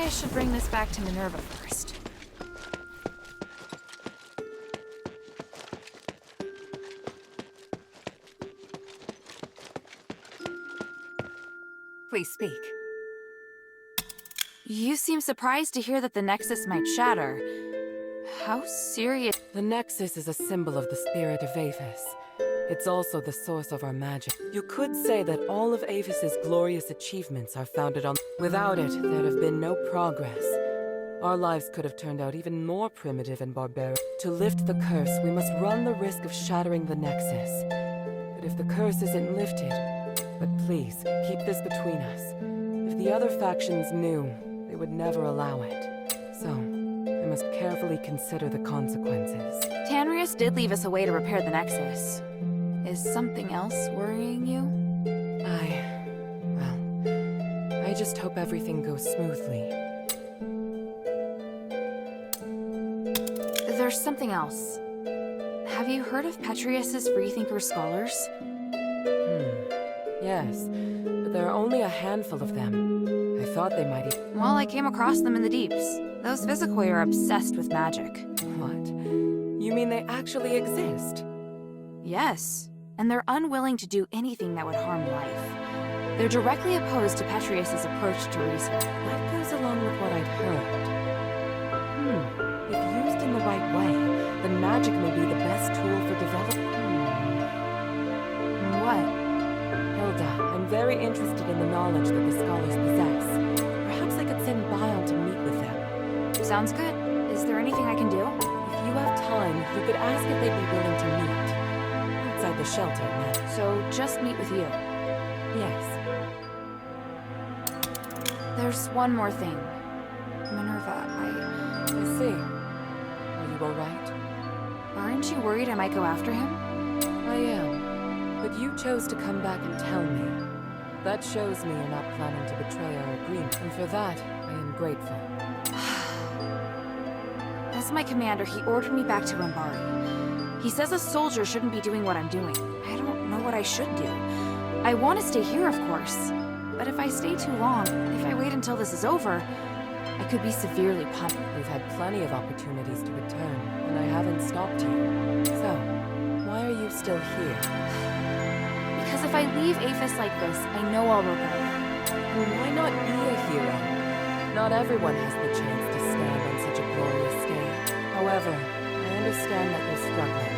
I should bring this back to Minerva first. Please speak. You seem surprised to hear that the Nexus might shatter. How serious? The Nexus is a symbol of the spirit of Avis. It's also the source of our magic. You could say that all of Avis's glorious achievements are founded on... Without it, there'd have been no progress. Our lives could have turned out even more primitive and barbaric. To lift the curse, we must run the risk of shattering the Nexus. But if the curse isn't lifted... But please, keep this between us. If the other factions knew, they would never allow it. So, I must carefully consider the consequences. Tanrius did leave us a way to repair the Nexus. Is something else worrying you? I just hope everything goes smoothly. There's something else. Have you heard of Petrius's Freethinker scholars? Yes, but there are only a handful of them. I thought they might Well, I came across them in the deeps. Those Physicoi are obsessed with magic. What? You mean they actually exist? Yes, and they're unwilling to do anything that would harm life. They're directly opposed to Petrius's approach to research. That goes along with what I'd heard. If used in the right way, then magic may be the best tool for development. What? Hilda, I'm very interested in the knowledge that the scholars possess. Perhaps I could send Bion to meet with them. Sounds good. Is there anything I can do? If you have time, you could ask if they'd be willing to meet. Outside the shelter, now. So, just meet with you? Yes. There's one more thing. Minerva, I see. Are you alright? Aren't you worried I might go after him? I am. But you chose to come back and tell me. That shows me you're not planning to betray our agreement, and for that, I am grateful. As my commander, he ordered me back to Rambari. He says a soldier shouldn't be doing what I'm doing. I don't know what I should do. I want to stay here, of course. But if I stay too long, if I wait until this is over, I could be severely punished. We've had plenty of opportunities to return, and I haven't stopped you. So, why are you still here? Because if I leave Aphis like this, I know I'll regret it. Well, why not be a hero? Not everyone has the chance to stand on such a glorious stage. However, I understand that you're struggling.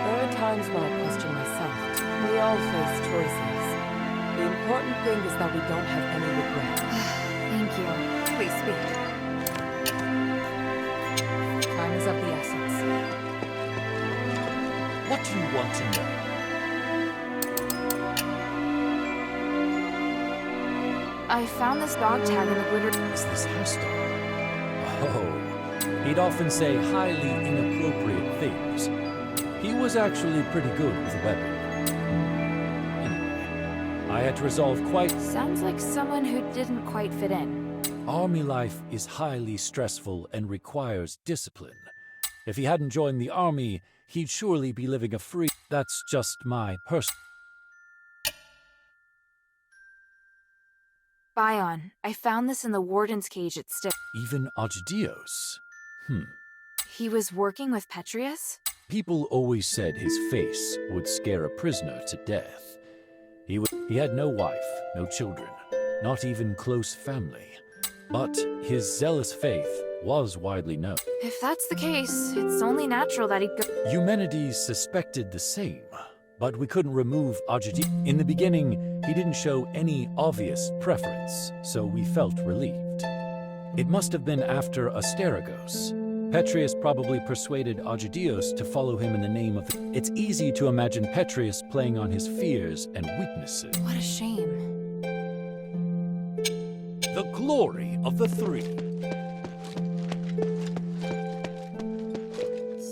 There are times when I question myself. We all face choices. The important thing is that we don't have any regret. Thank you. Please speak. Time is of the essence. What do you want to know? I found this dog tag in the glitter. Is this house dog? Oh, he'd often say highly inappropriate things. He was actually pretty good with a weapon. Anyway, I had to resolve quite... Sounds like someone who didn't quite fit in. Army life is highly stressful and requires discipline. If he hadn't joined the army, he'd surely be living a free... That's just my personal... Bion, I found this in the warden's cage at Stick. Even Agidios. He was working with Petrius? People always said his face would scare a prisoner to death. He had no wife, no children, not even close family. But his zealous faith was widely known. If that's the case, it's only natural that he'd go. Eumenides suspected the same, but we couldn't remove Agidios. In the beginning, he didn't show any obvious preference, so we felt relieved. It must have been after Asterigos. Petrius probably persuaded Agidios to follow him in the name of... It's easy to imagine Petrius playing on his fears and weaknesses. What a shame. The glory of the three.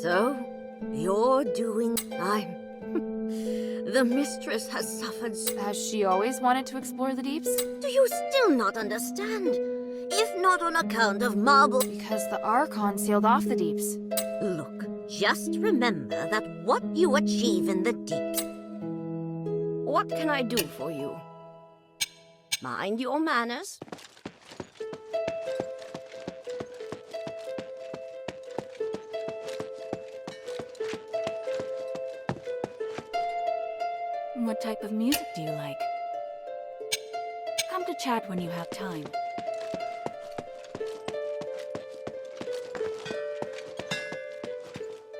So, you're doing... The mistress has suffered... Has she always wanted to explore the deeps? Do you still not understand? If not on account of marble... Because the Archon sealed off the deeps. Look, just remember that what you achieve in the deeps... What can I do for you? Mind your manners. What type of music do you like? Come to chat when you have time.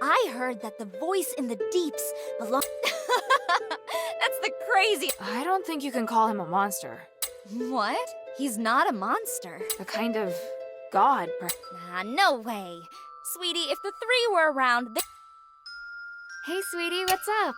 I heard that the voice in the deeps belongs. That's the crazy. I don't think you can call him a monster. What? He's not a monster. A kind of god, No way. Sweetie, if the three were around, Hey, sweetie, what's up?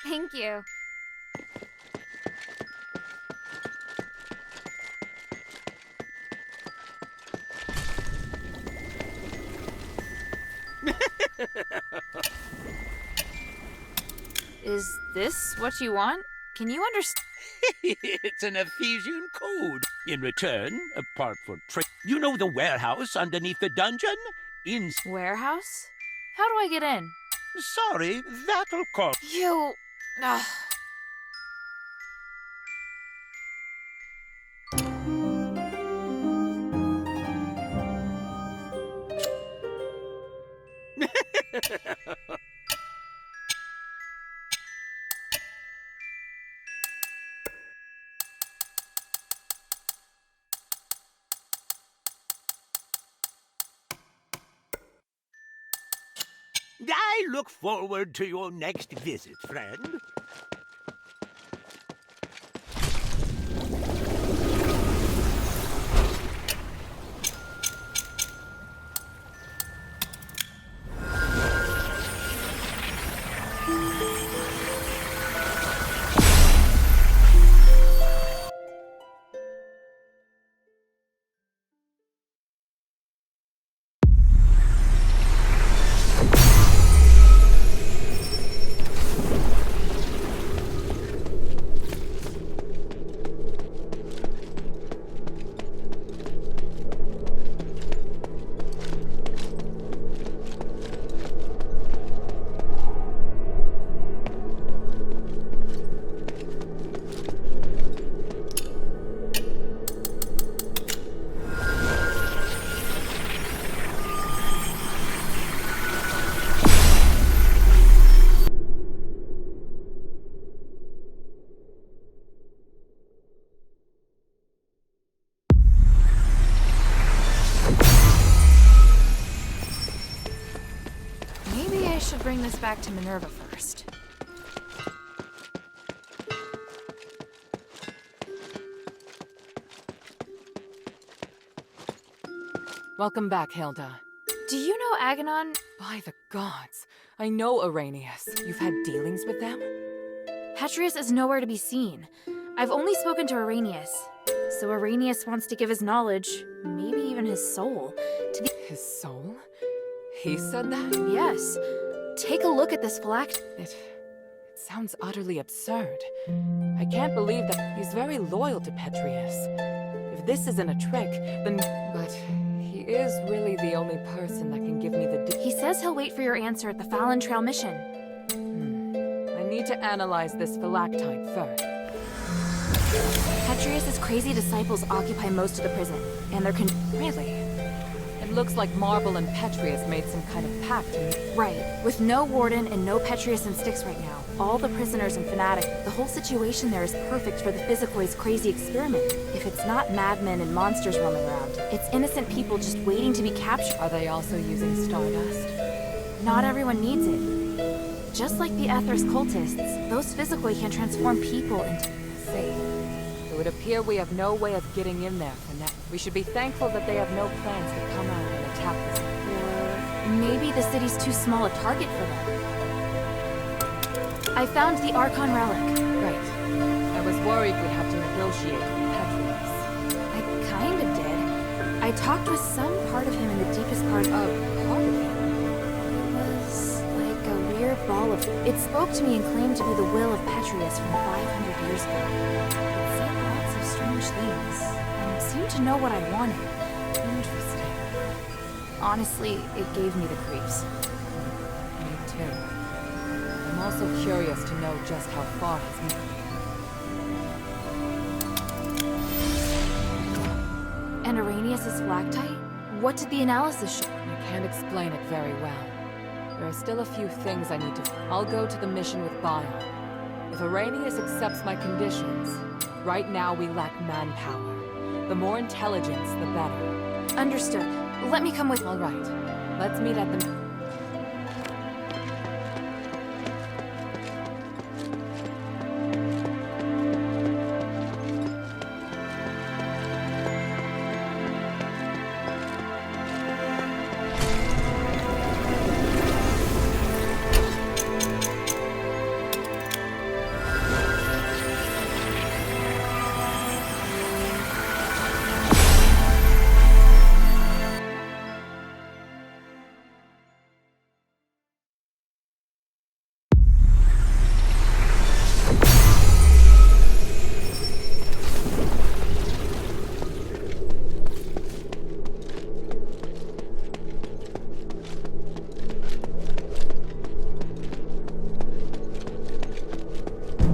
Thank you. Is this what you want? Can you understand? It's an Ephesian code. In return, apart from you know the warehouse underneath the dungeon? Warehouse? How do I get in? Sorry, that'll cost. You... Ugh. I look forward to your next visit, friend. Maybe I should bring this back to Minerva first. Welcome back, Hilda. Do you know Aganon? By the gods, I know Arrhenius. You've had dealings with them? Petrius is nowhere to be seen. I've only spoken to Arrhenius. So Arrhenius wants to give his knowledge, maybe even his soul, to the— His soul? He said that? Yes. Take a look at this phylactery. It sounds utterly absurd. I can't believe that he's very loyal to Petrius. If this isn't a trick, then... But he is really the only person that can give me the... He says he'll wait for your answer at the Fallon Trail mission. I need to analyze this phylactite first. Petrius's crazy disciples occupy most of the prison, and they're Really? It looks like Marble and Petrius made some kind of pact. Right. With no warden and no Petrius and Styx right now, all the prisoners and fanatics, the whole situation there is perfect for the Physicoid's crazy experiment. If it's not madmen and monsters roaming around, it's innocent people just waiting to be captured. Are they also using stardust? Not everyone needs it. Just like the Aethers cultists, those Physicoid can transform people into... See. It would appear we have no way of getting in there for now. We should be thankful that they have no plans to come out and attack this. Or maybe the city's too small a target for them. I found the Archon relic. Right. I was worried we'd have to negotiate with Petrius. I kind of did. I talked with some part of him in the deepest part of... Part of him? ball of... It spoke to me and claimed to be the will of Petrius from 500 years ago. It said lots of strange things, and seemed to know what I wanted. Interesting. Honestly, it gave me the creeps. Me too. I'm also curious to know just how far he's moved. And Arrhenius' flactite? What did the analysis show? I can't explain it very well. There are still a few things I need to... I'll go to the mission with Bion. If Arrhenius accepts my conditions, right now we lack manpower. The more intelligence, the better. Understood. Let me come with... All right. Let's meet at the...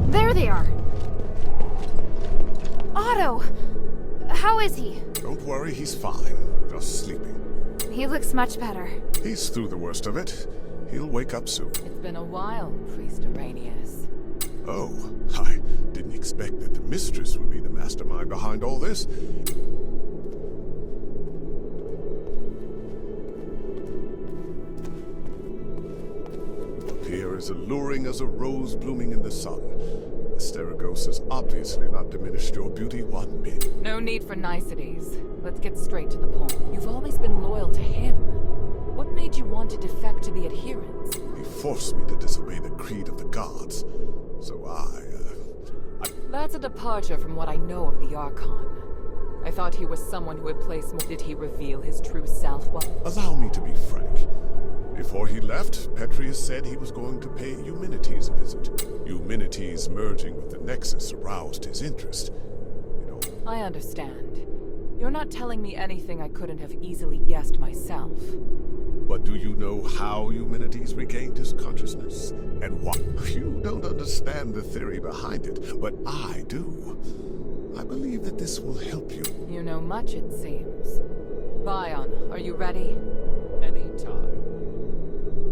There they are! Otto! How is he? Don't worry, he's fine. Just sleeping. He looks much better. He's through the worst of it. He'll wake up soon. It's been a while, Priest Arrhenius. Oh, I didn't expect that the mistress would be the mastermind behind all this. Appear as alluring as a rose blooming in the sun. Asterigos has obviously not diminished your beauty one bit. No need for niceties. Let's get straight to the point. You've always been loyal to him. What made you want to defect to the adherents? He forced me to disobey the creed of the gods. So I... That's a departure from what I know of the Archon. I thought he was someone who had placed more... Did he reveal his true self? Allow me to be frank. Before he left, Petrius said he was going to pay Eumenides a visit. Eumenides merging with the Nexus aroused his interest. You know... I understand. You're not telling me anything I couldn't have easily guessed myself. But do you know how Eumenides regained his consciousness? And why? You don't understand the theory behind it, but I do. I believe that this will help you. You know much, it seems. Bion, are you ready? Anytime.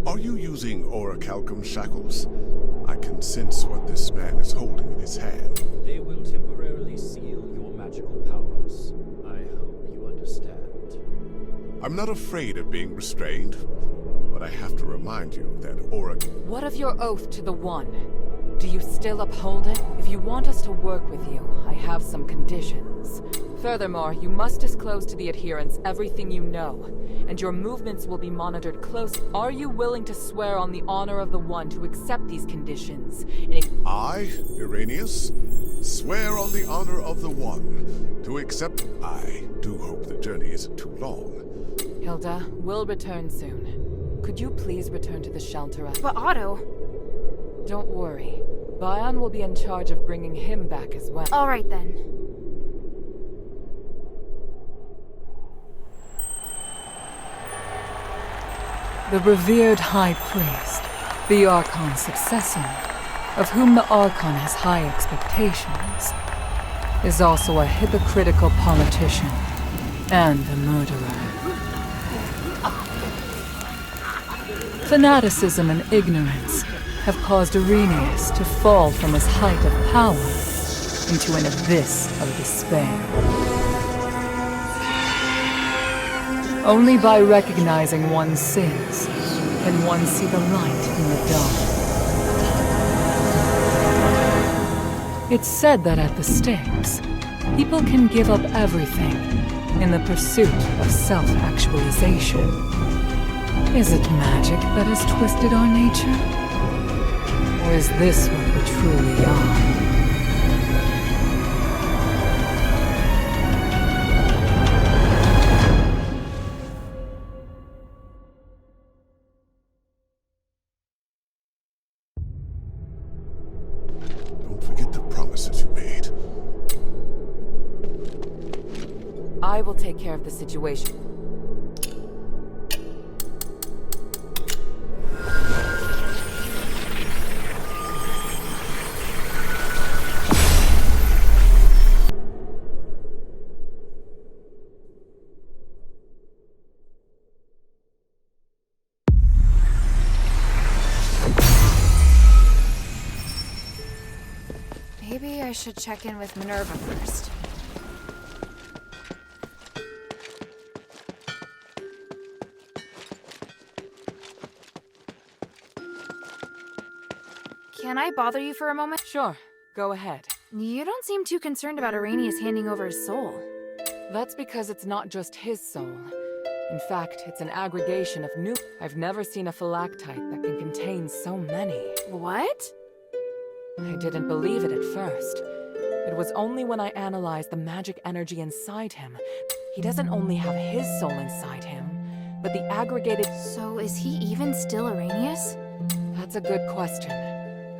Are you using orichalcum shackles? I can sense what this man is holding in his hand. They will temporarily seal your magical powers. I hope you understand. I'm not afraid of being restrained, but I have to remind you that What of your oath to the One? Do you still uphold it? If you want us to work with you, I have some conditions. Furthermore, you must disclose to the adherents everything you know, and your movements will be monitored closely. Are you willing to swear on the honor of the One to accept these conditions? I, Irenaeus, swear on the honor of the One to accept... I do hope the journey isn't too long. Hilda, we'll return soon. Could you please return to the shelter? But Otto... Don't worry. Bion will be in charge of bringing him back as well. All right then. The revered High Priest, the Archon's successor, of whom the Archon has high expectations, is also a hypocritical politician and a murderer. Fanaticism and ignorance have caused Arrhenius to fall from his height of power into an abyss of despair. Only by recognizing one's sins can one see the light in the dark. It's said that at the stakes, people can give up everything in the pursuit of self-actualization. Is it magic that has twisted our nature? Or is this what we truly are? I will take care of the situation. Maybe I should check in with Minerva first. Can I bother you for a moment? Sure, go ahead. You don't seem too concerned about Arrhenius handing over his soul. That's because it's not just his soul. In fact, it's an aggregation of new... I've never seen a phylactite that can contain so many. What? I didn't believe it at first. It was only when I analyzed the magic energy inside him. He doesn't only have his soul inside him, but the aggregated... So is he even still Arrhenius? That's a good question.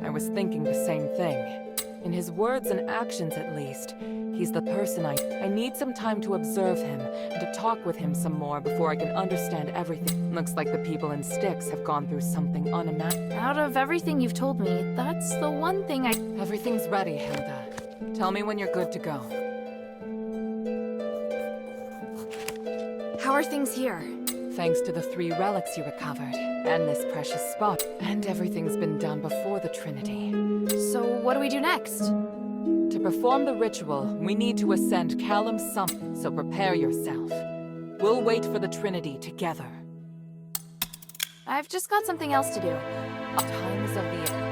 I was thinking the same thing. In his words and actions, at least, he's the person I need some time to observe him and to talk with him some more before I can understand everything. Looks like the people in Styx have gone through something unimaginable. Out of everything you've told me, that's the one thing Everything's ready, Hilda. Tell me when you're good to go. How are things here? Thanks to the 3 relics you recovered, and this precious spot. And everything's been done before the Trinity. So what do we do next? To perform the ritual, we need to ascend Callum's summit, so prepare yourself. We'll wait for the Trinity together. I've just got something else to do. Times of the...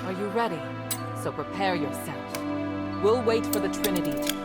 Are you ready? So prepare yourself. We'll wait for the Trinity to...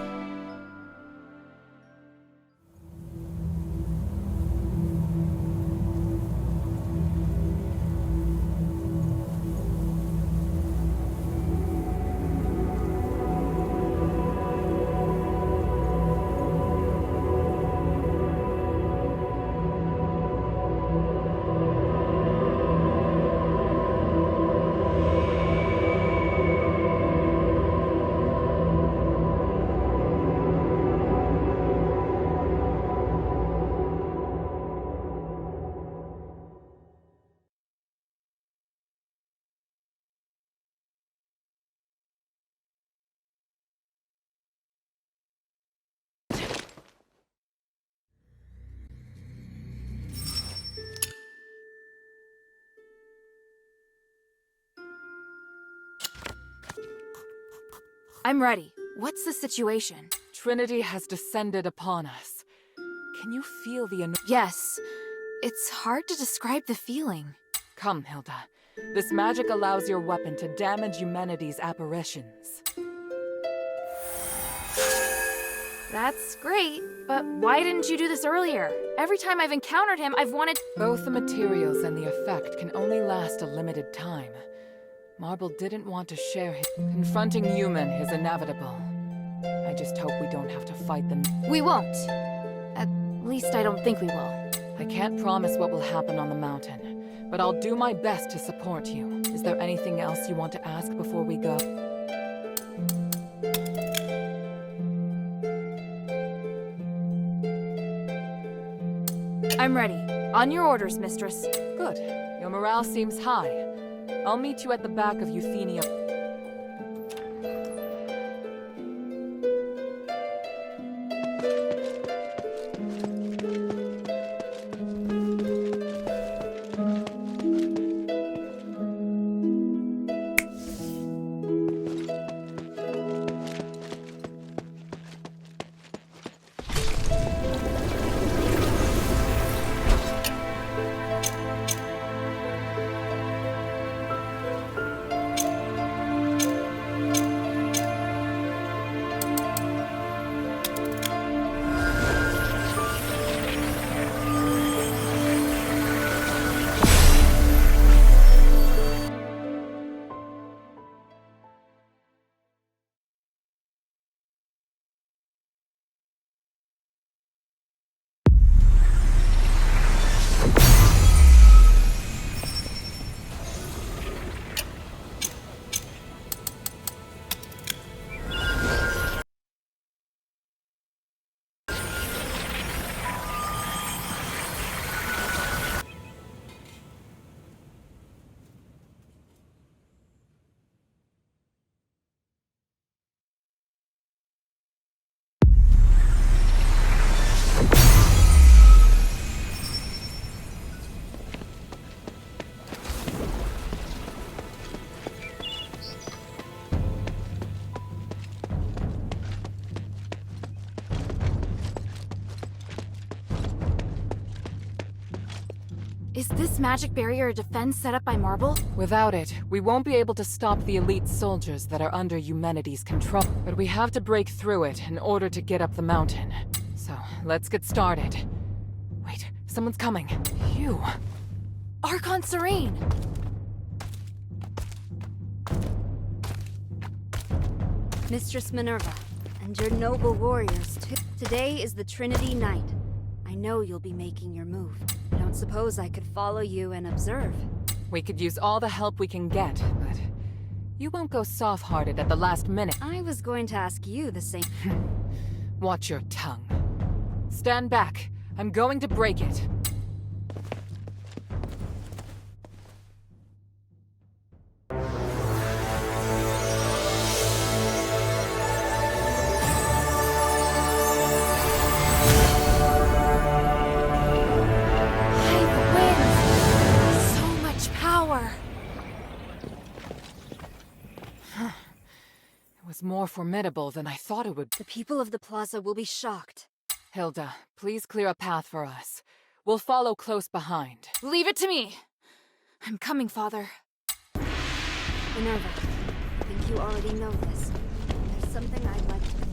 I'm ready. What's the situation? Trinity has descended upon us. Can you feel the... Yes. It's hard to describe the feeling. Come, Hilda. This magic allows your weapon to damage humanity's apparitions. That's great, but why didn't you do this earlier? Every time I've encountered him, I've wanted... Both the materials and the effect can only last a limited time. Marble didn't want to share his... Confronting human is inevitable. I just hope we don't have to fight them. We won't. At least I don't think we will. I can't promise what will happen on the mountain, but I'll do my best to support you. Is there anything else you want to ask before we go? I'm ready. On your orders, mistress. Good. Your morale seems high. I'll meet you at the back of Euthenia. Is this magic barrier a defense set up by Marble? Without it, we won't be able to stop the elite soldiers that are under humanity's control. But we have to break through it in order to get up the mountain. So, let's get started. Wait, someone's coming. You. Archon Serene! Mistress Minerva, and your noble warriors too. Today is the Trinity Night. I know you'll be making your move. I don't suppose I could follow you and observe. We could use all the help we can get, but you won't go soft-hearted at the last minute. I was going to ask you the same. Watch your tongue. Stand back. I'm going to break it. Was more formidable than I thought it would. The people of the plaza will be shocked. Hilda, please clear a path for us. We'll follow close behind. Leave it to me! I'm coming, Father. Minerva, I think you already know this. There's something I'd like to confirm.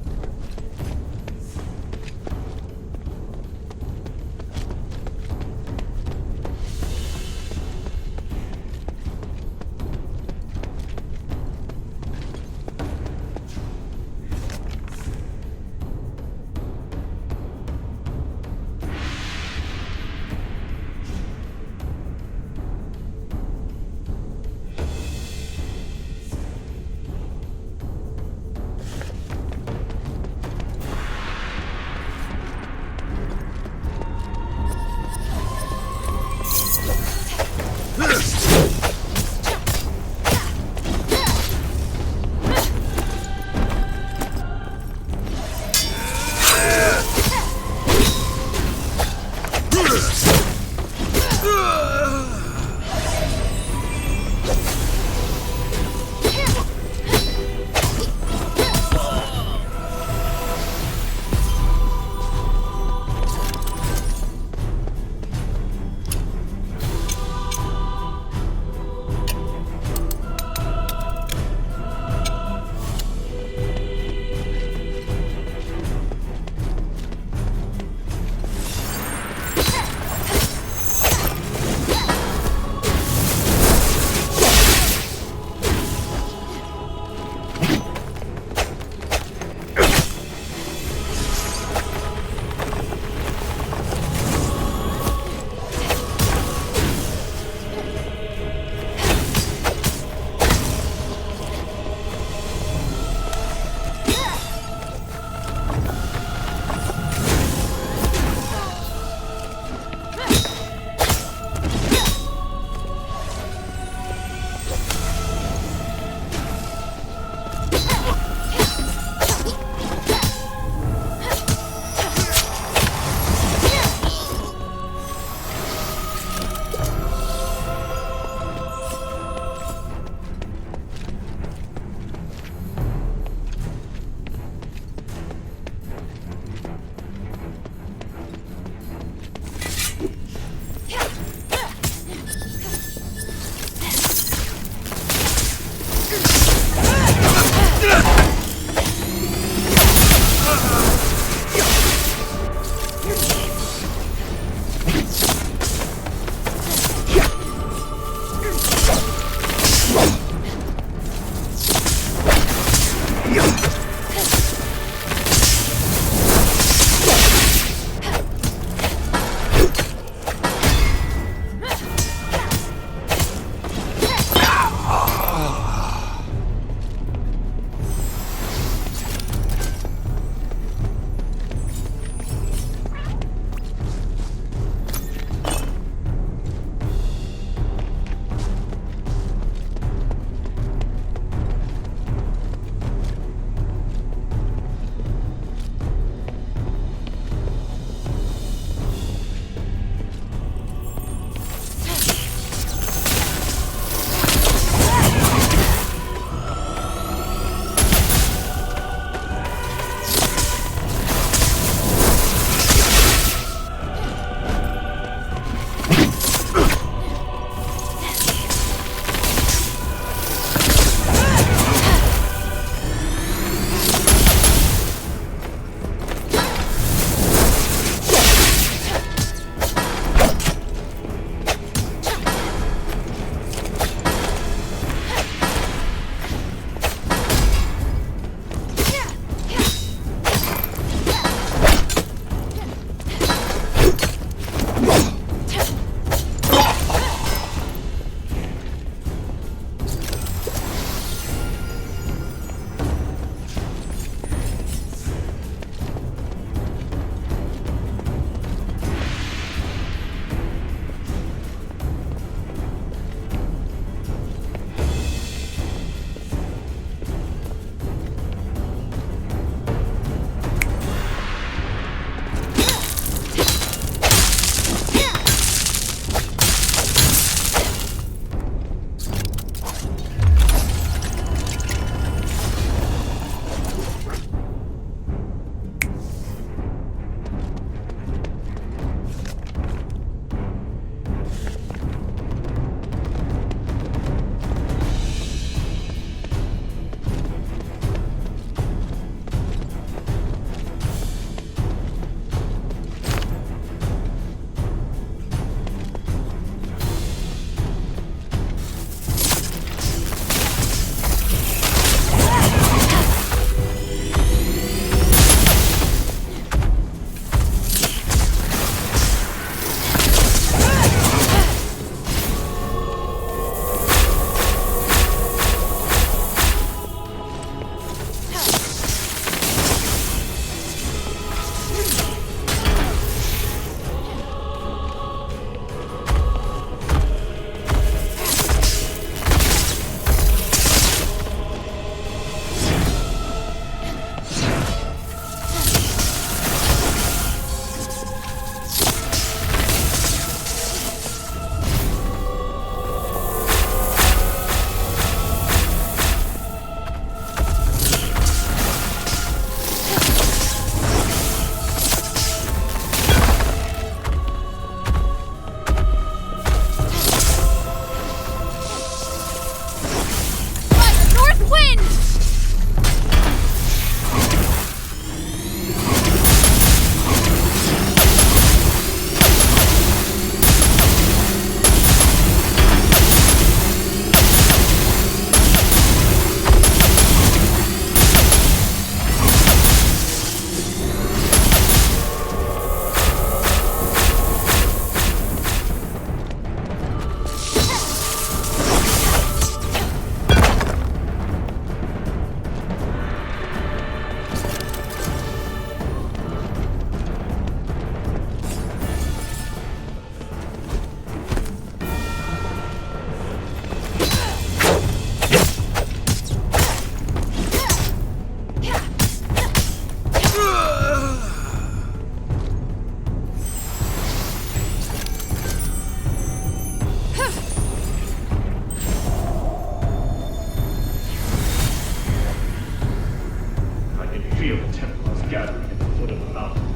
feel the Templars gathering at the foot of the mountain.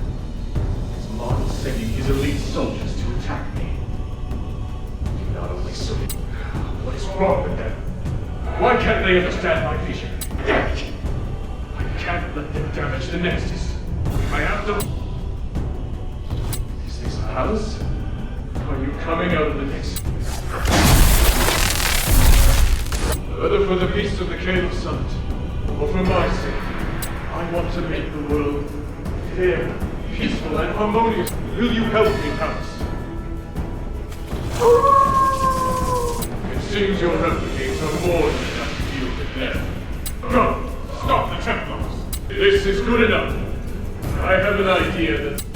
His model sending his elite soldiers to attack me. Not only so, what is wrong with them? Why can't they understand my vision? I can't let them damage the Nexus. I have to... Is this Alice? Are you coming out of the Nexus? Whether for the peace of the Caleb Summit, or for my sake, I want to make the world fair, peaceful, and harmonious. Will you help me, Alice? It seems your replicates are more than enough to deal with them. No! Stop the Templars! This is good enough. I have an idea that...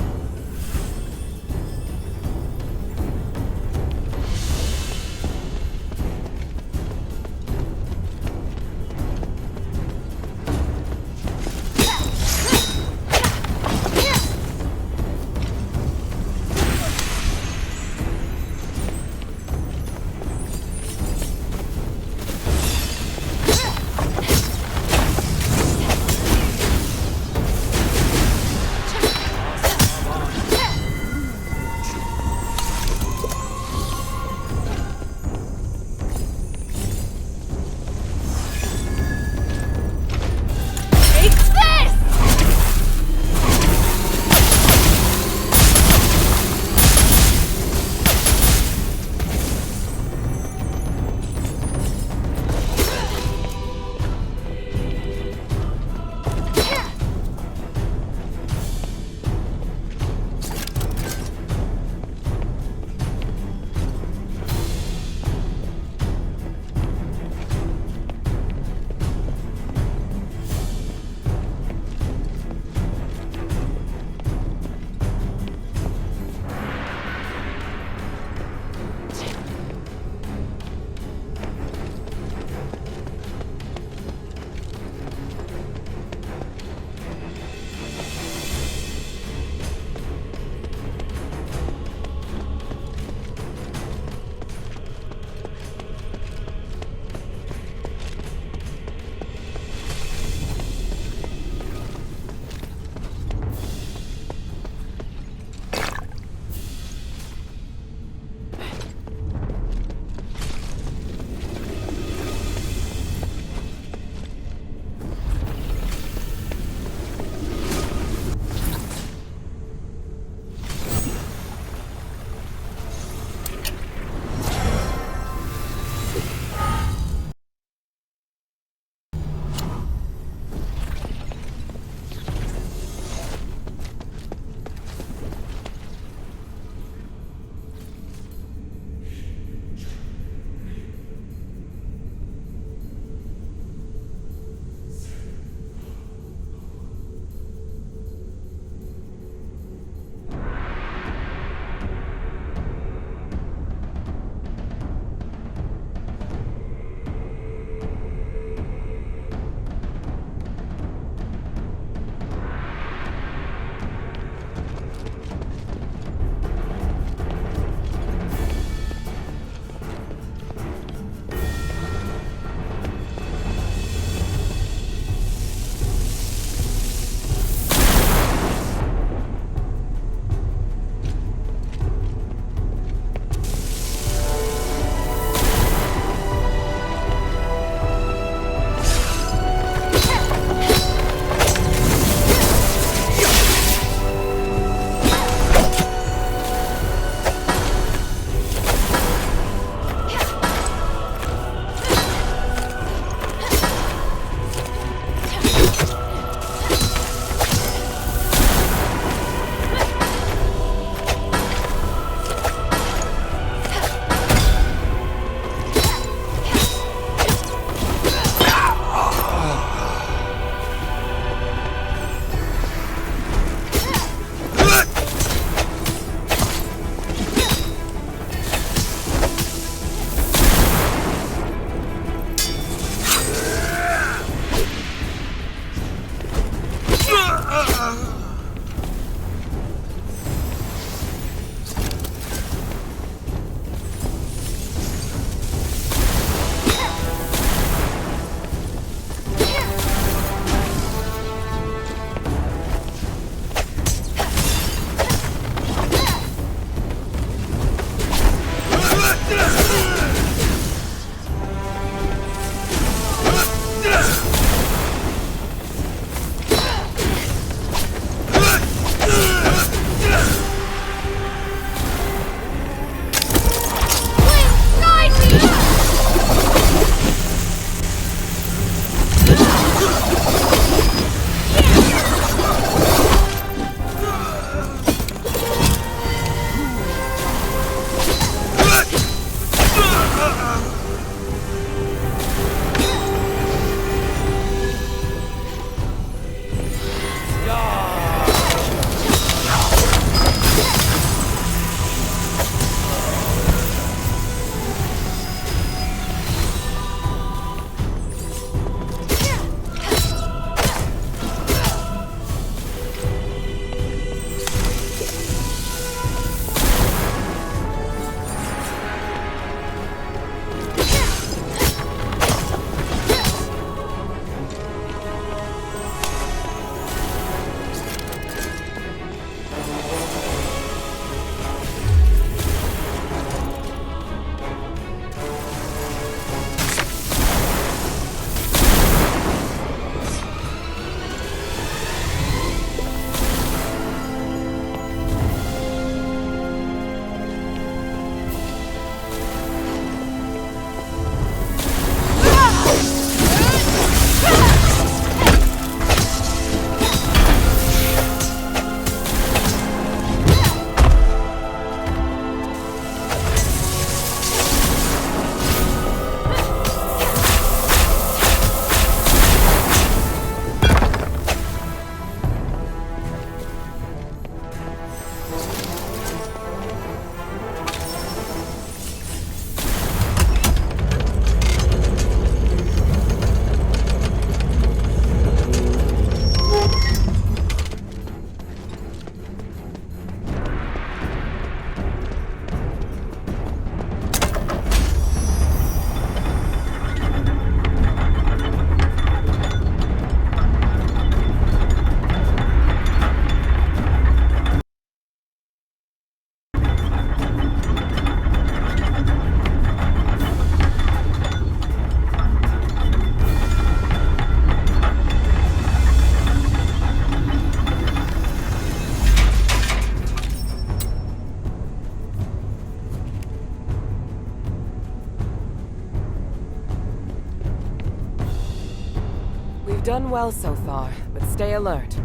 You've done well so far, but stay alert.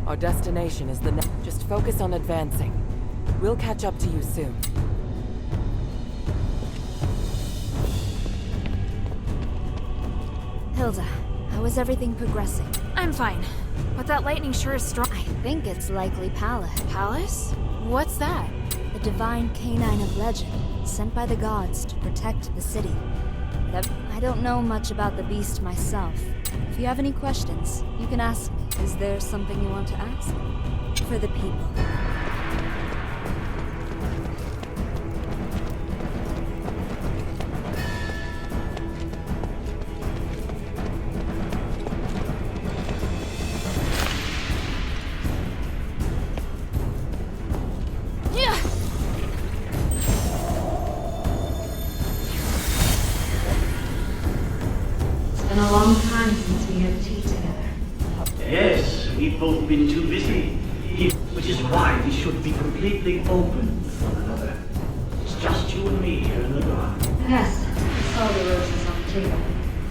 Our destination is the next. Just focus on advancing. We'll catch up to you soon. Hilda, how is everything progressing? I'm fine. But that lightning sure is strong. I think it's likely Pallas. Palace? What's that? The divine canine of legend, sent by the gods to protect the city. I don't know much about the beast myself. If you have any questions, you can ask me. Is there something you want to ask? For the people. It's been a long time since we had tea together. Yes, we've both been too busy. Which is why we should be completely open with one another. It's just you and me here in the dark. Yes, I saw the roses on the table.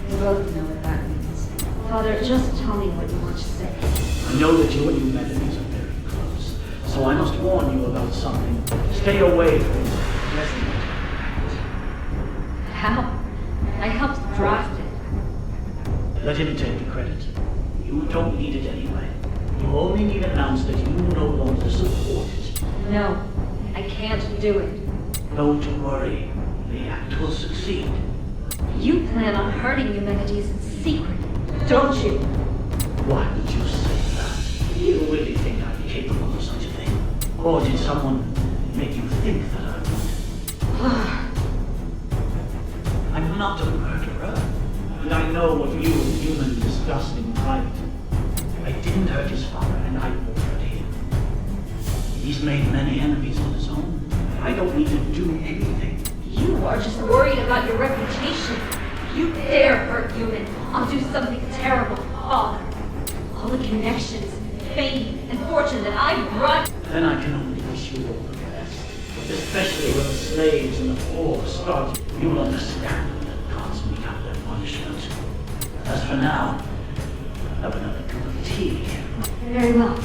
We both know what that means. Father, just tell me what you want to say. I know that you and humanities are very close, so I must warn you about something. Stay away from this pleasant act. How? I helped draft it. Let him take the credit. You don't need it anyway. You only need to announce that you no longer support it. No, I can't do it. Don't worry. The act will succeed. You plan on hurting humanities in secret, don't you? Why would you say that? You really think I'm capable of such a thing? Or did someone make you think that I would? I'm not a murderer. And I know what you and human discussed in private. I didn't hurt his father, and I won't hurt him. He's made many enemies on his own. I don't need to do anything. You are just worried about your reputation. You dare hurt human, I'll do something terrible, Father. All the connections, fame, and fortune that I brought. Then I can only wish you all the best. Especially when the slaves and the poor start. You'll understand that gods mete out their punishment. As for now, have another cup of tea. Very well.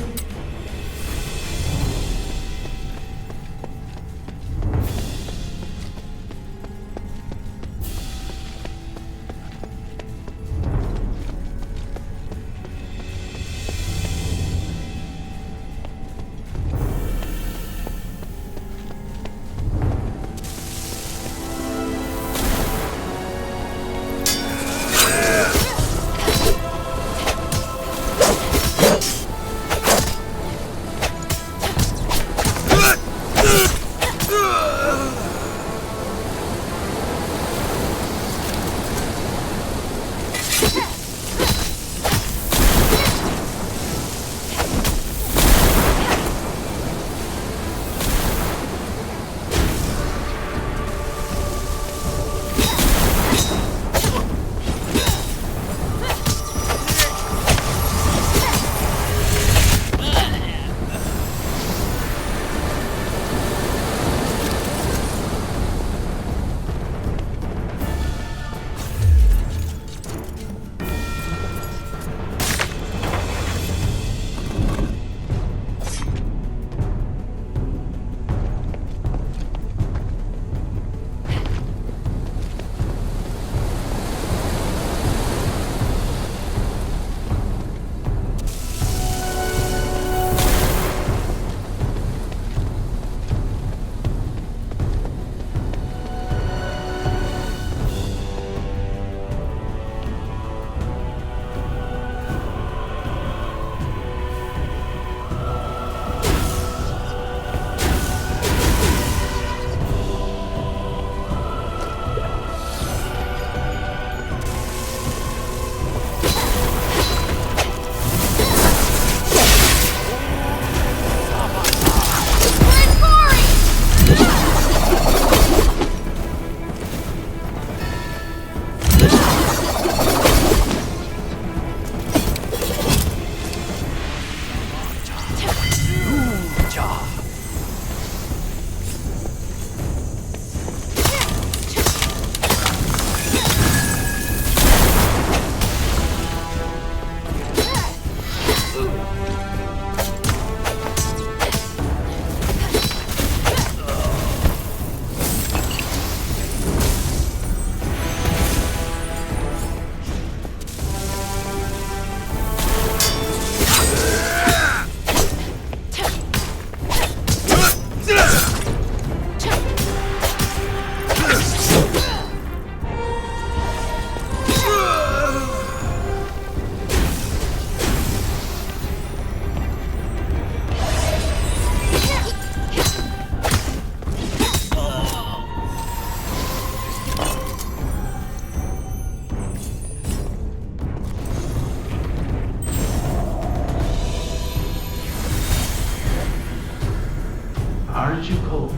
Aren't you cold?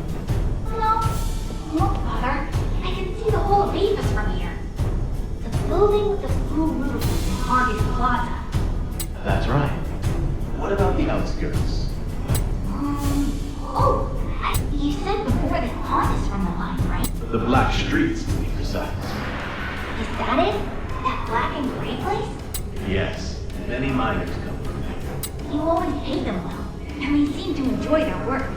No. Look, Father. I can see the whole of Avis from here. The building with the blue roof is Harvey's Plaza. That's right. What about the outskirts? You said before that haunt is from the line, right? The black streets, to be precise. Is that it? That black and gray place? Yes, many miners come from there. You always pay them well, and they seem to enjoy their work.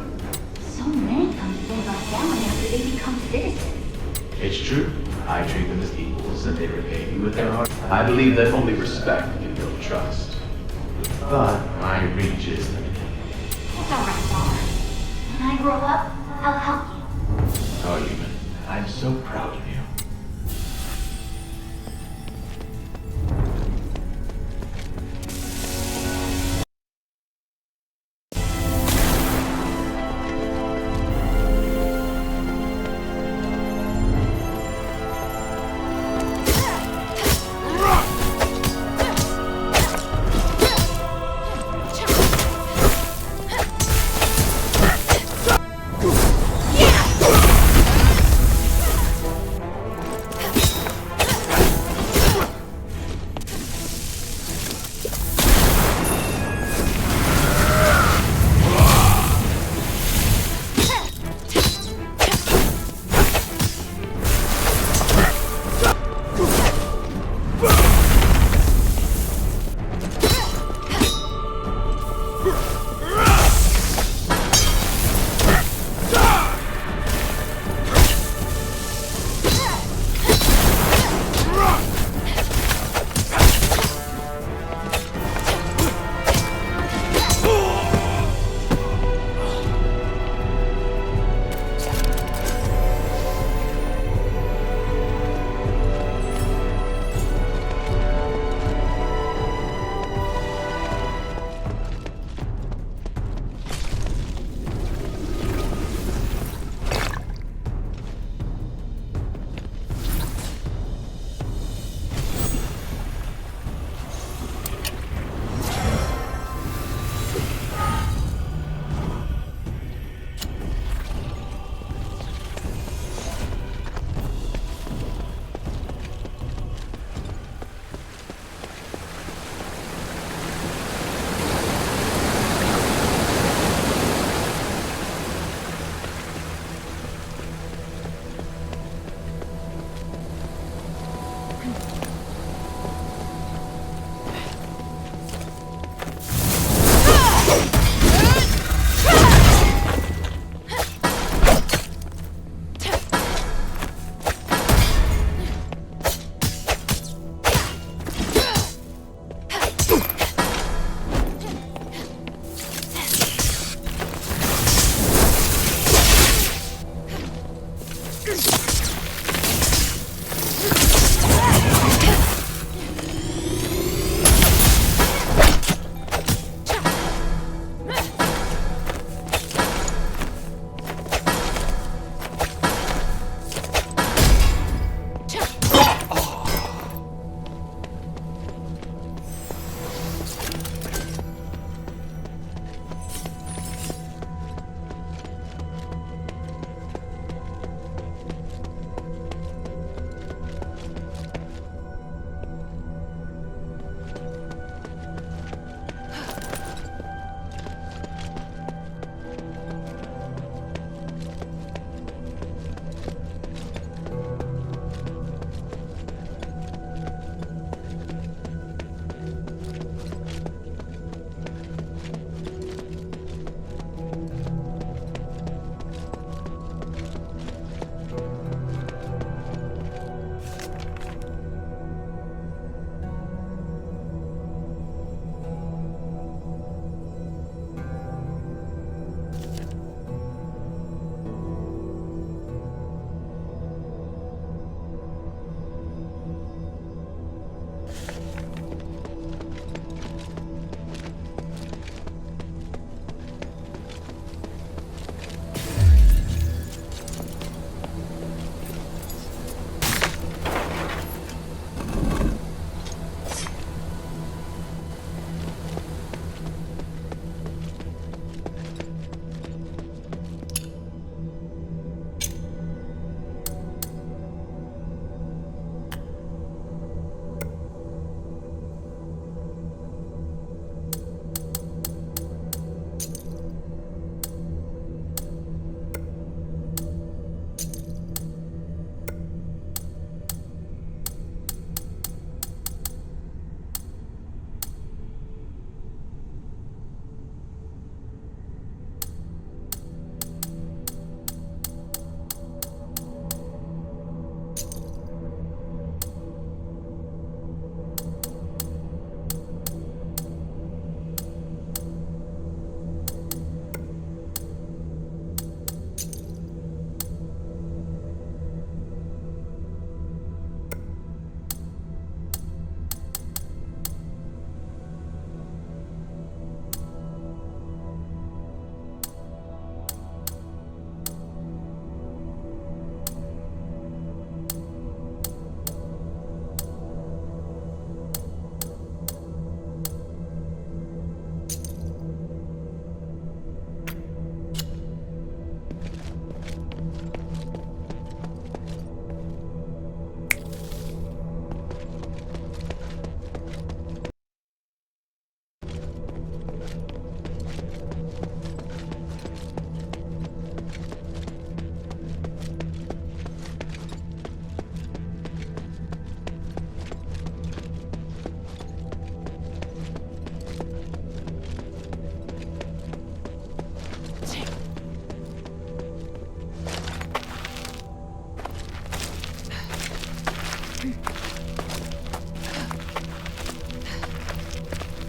So many come to visit our family after they become citizens. It's true. I treat them as equals, and they repay me with their heart. I believe that only respect can build trust. But my reach is limited. It's all right, Father. When I grow up, I'll help you. Argument. I'm so proud of you.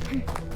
Come